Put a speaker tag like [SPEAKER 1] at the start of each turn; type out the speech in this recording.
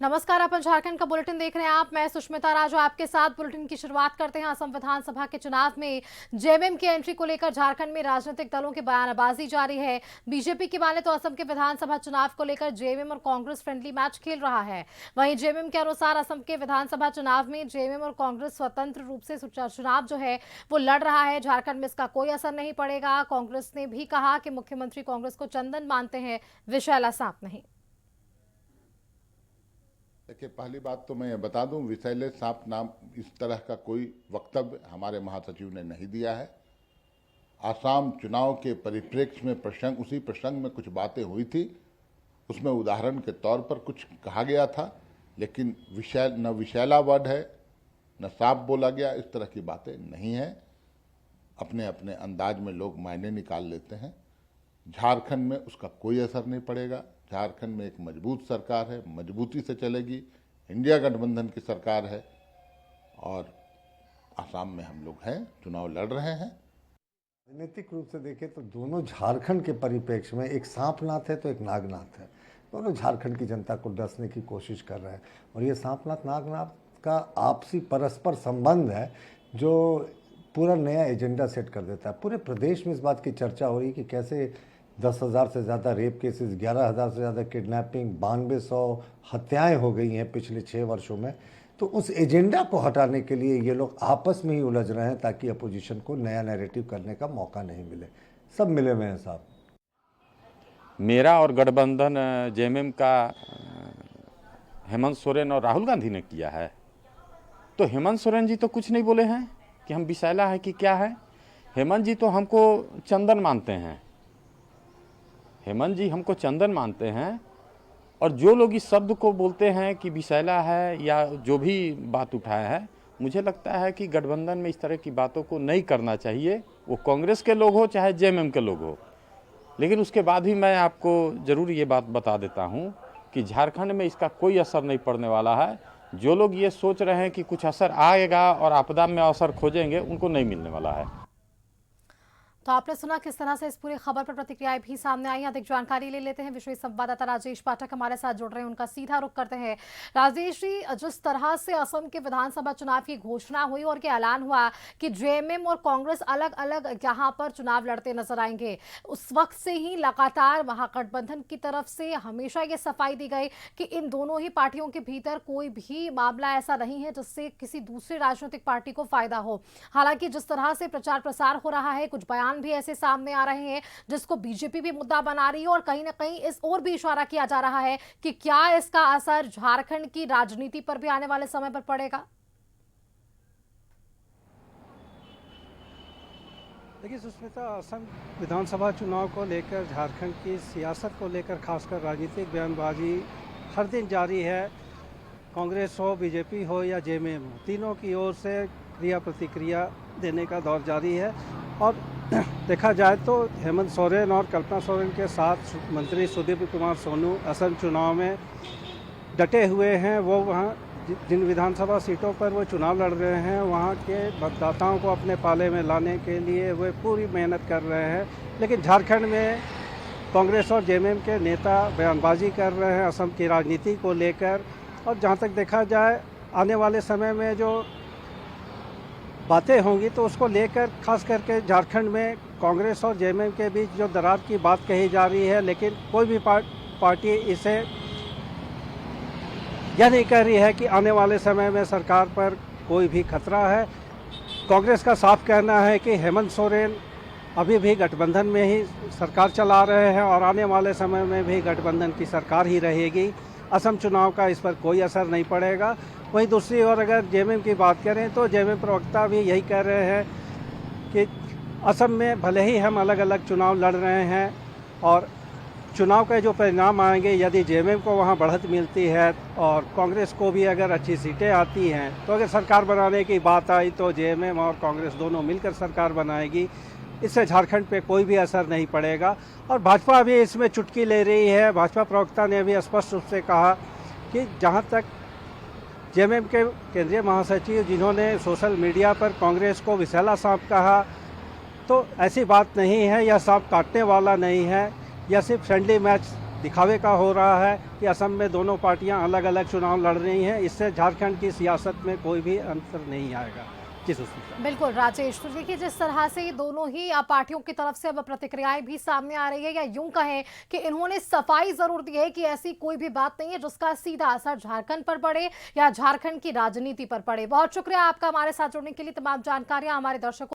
[SPEAKER 1] नमस्कार, अपन झारखंड का बुलेटिन देख रहे हैं आप। मैं सुष्मिता राजू आपके साथ बुलेटिन की शुरुआत करते हैं। असम विधानसभा के चुनाव में जेएमएम की एंट्री को लेकर झारखंड में राजनीतिक दलों की बयानबाजी जारी है। बीजेपी की माने तो असम के विधानसभा चुनाव को लेकर जेएमएम और कांग्रेस फ्रेंडली मैच खेल रहा है। वहीं जेएमएम के अनुसार असम के विधानसभा चुनाव में जेएमएम और कांग्रेस स्वतंत्र रूप से चुनाव जो है वो लड़ रहा है। झारखंड में इसका कोई असर नहीं पड़ेगा। कांग्रेस ने भी कहा कि मुख्यमंत्री कांग्रेस को चंदन मानते हैं, विषैला सांप नहीं।
[SPEAKER 2] देखिए, पहली बात तो मैं ये बता दूं, विषैले सांप नाम इस तरह का कोई वक्तव्य हमारे महासचिव ने नहीं दिया है। आसाम चुनाव के परिप्रेक्ष्य में उसी प्रसंग में कुछ बातें हुई थी, उसमें उदाहरण के तौर पर कुछ कहा गया था, लेकिन न विषैला वर्ड है न सांप बोला गया, इस तरह की बातें नहीं हैं। अपने अपने अंदाज में लोग मायने निकाल लेते हैं। झारखंड में उसका कोई असर नहीं पड़ेगा। झारखंड में एक मजबूत सरकार है, मजबूती से चलेगी। इंडिया गठबंधन की सरकार है और आसाम में हम लोग हैं, चुनाव लड़ रहे हैं।
[SPEAKER 3] राजनीतिक रूप से देखें तो दोनों झारखंड के परिप्रेक्ष्य में एक सांपनाथ है तो एक नागनाथ है। दोनों झारखंड की जनता को डसने की कोशिश कर रहे हैं और ये सांपनाथ नागनाथ का आपसी परस्पर संबंध है जो पूरा नया एजेंडा सेट कर देता है। पूरे प्रदेश में इस बात की चर्चा हो रही है कि कैसे 10,000 से ज़्यादा रेप केसेस, 11,000 से ज़्यादा किडनैपिंग, 9200 हत्याएं हो गई हैं पिछले 6 वर्षों में। तो उस एजेंडा को हटाने के लिए ये लोग आपस में ही उलझ रहे हैं ताकि अपोजिशन को नया नैरेटिव करने का मौका नहीं मिले। सब मिले हुए हैं साहब।
[SPEAKER 4] मेरा और गठबंधन जेएमएम का हेमंत सोरेन और राहुल गांधी ने किया है, तो हेमंत सोरेन जी तो कुछ नहीं बोले हैं कि हम विषैला है कि क्या है। हेमंत जी तो हमको चंदन मानते हैं। हेमंत जी हमको चंदन मानते हैं और जो लोग इस शब्द को बोलते हैं कि विषैला है या जो भी बात उठाया है, मुझे लगता है कि गठबंधन में इस तरह की बातों को नहीं करना चाहिए। वो कांग्रेस के लोग हो चाहे जेएमएम के लोग हो। लेकिन उसके बाद भी मैं आपको ज़रूर ये बात बता देता हूँ कि झारखंड में इसका कोई असर नहीं पड़ने वाला है। जो लोग ये सोच रहे हैं कि कुछ असर आएगा और आपदा में अवसर खोजेंगे, उनको नहीं मिलने वाला है।
[SPEAKER 1] तो आपने सुना किस तरह से इस पूरी खबर पर प्रतिक्रियाएं भी सामने आई। अधिक जानकारी ले लेते हैं। विशेष संवाददाता राजेश पाठक हमारे साथ जुड़ रहे हैं, उनका सीधा रुख करते हैं। राजेश जी, जिस तरह से असम के विधानसभा चुनाव की घोषणा हुई और के ऐलान हुआ कि जेएमएम और कांग्रेस अलग अलग यहाँ पर चुनाव लड़ते नजर आएंगे, उस वक्त से ही लगातार महागठबंधन की तरफ से हमेशा ये सफाई दी गई कि इन दोनों ही पार्टियों के भीतर कोई भी मामला ऐसा नहीं है जिससे किसी दूसरी राजनीतिक पार्टी को फायदा हो। हालांकि जिस तरह से प्रचार प्रसार हो रहा है, कुछ बयान भी ऐसे सामने आ रहे हैं जिसको बीजेपी भी मुद्दा बना रही है और कहीं ना कहीं इस ओर भी इशारा किया जा रहा है कि क्या इसका असर झारखंड की राजनीति पर भी आने वाले समय पर पड़ेगा।
[SPEAKER 5] देखिए सुष्मिता, असम विधानसभा चुनाव को लेकर झारखंड की सियासत को लेकर खासकर राजनीतिक बयानबाजी हर दिन जारी है। कांग्रेस हो, बीजेपी हो या जेएमएम हो, तीनों की ओर से क्रिया प्रतिक्रिया देने का दौर जारी है। और देखा जाए तो हेमंत सोरेन और कल्पना सोरेन के साथ मंत्री सुदीप कुमार सोनू असम चुनाव में डटे हुए हैं। वो वहाँ जिन विधानसभा सीटों पर वो चुनाव लड़ रहे हैं, वहाँ के मतदाताओं को अपने पाले में लाने के लिए वे पूरी मेहनत कर रहे हैं। लेकिन झारखंड में कांग्रेस और जेएमएम के नेता बयानबाजी कर रहे हैं असम की राजनीति को लेकर। और जहाँ तक देखा जाए आने वाले समय में जो बातें होंगी तो उसको लेकर खास करके झारखंड में कांग्रेस और जेएमएम के बीच जो दरार की बात कही जा रही है, लेकिन कोई भी पार्टी इसे यह नहीं कह रही है कि आने वाले समय में सरकार पर कोई भी खतरा है। कांग्रेस का साफ कहना है कि हेमंत सोरेन अभी भी गठबंधन में ही सरकार चला रहे हैं और आने वाले समय में भी गठबंधन की सरकार ही रहेगी। असम चुनाव का इस पर कोई असर नहीं पड़ेगा। वहीं दूसरी ओर अगर जेएमएम की बात करें तो जेएमएम प्रवक्ता भी यही कह रहे हैं कि असम में भले ही हम अलग अलग चुनाव लड़ रहे हैं और चुनाव के जो परिणाम आएंगे, यदि जेएमएम को वहां बढ़त मिलती है और कांग्रेस को भी अगर अच्छी सीटें आती हैं, तो अगर सरकार बनाने की बात आई तो जेएमएम और कांग्रेस दोनों मिलकर सरकार बनाएगी। इससे झारखंड पे कोई भी असर नहीं पड़ेगा। और भाजपा भी इसमें चुटकी ले रही है। भाजपा प्रवक्ता ने भी स्पष्ट रूप से कहा कि जहां तक जेएमएम के केंद्रीय महासचिव जिन्होंने सोशल मीडिया पर कांग्रेस को विषैला सांप कहा, तो ऐसी बात नहीं है। यह सांप काटने वाला नहीं है, यह सिर्फ फ्रेंडली मैच दिखावे का हो रहा है कि असम में दोनों पार्टियां अलग अलग चुनाव लड़ रही हैं। इससे झारखंड की सियासत में कोई भी अंतर नहीं आएगा। जी सुष्मिता।
[SPEAKER 1] बिल्कुल राजेश, तो देखिए जिस तरह से ये दोनों ही पार्टियों की तरफ से अब प्रतिक्रियाएं भी सामने आ रही है, या यूं कहें कि इन्होंने सफाई जरूर दी है कि ऐसी कोई भी बात नहीं है जिसका सीधा असर झारखंड पर पड़े या झारखंड की राजनीति पर पड़े। बहुत शुक्रिया आपका हमारे साथ जुड़ने के लिए। तमाम जानकारियां हमारे दर्शकों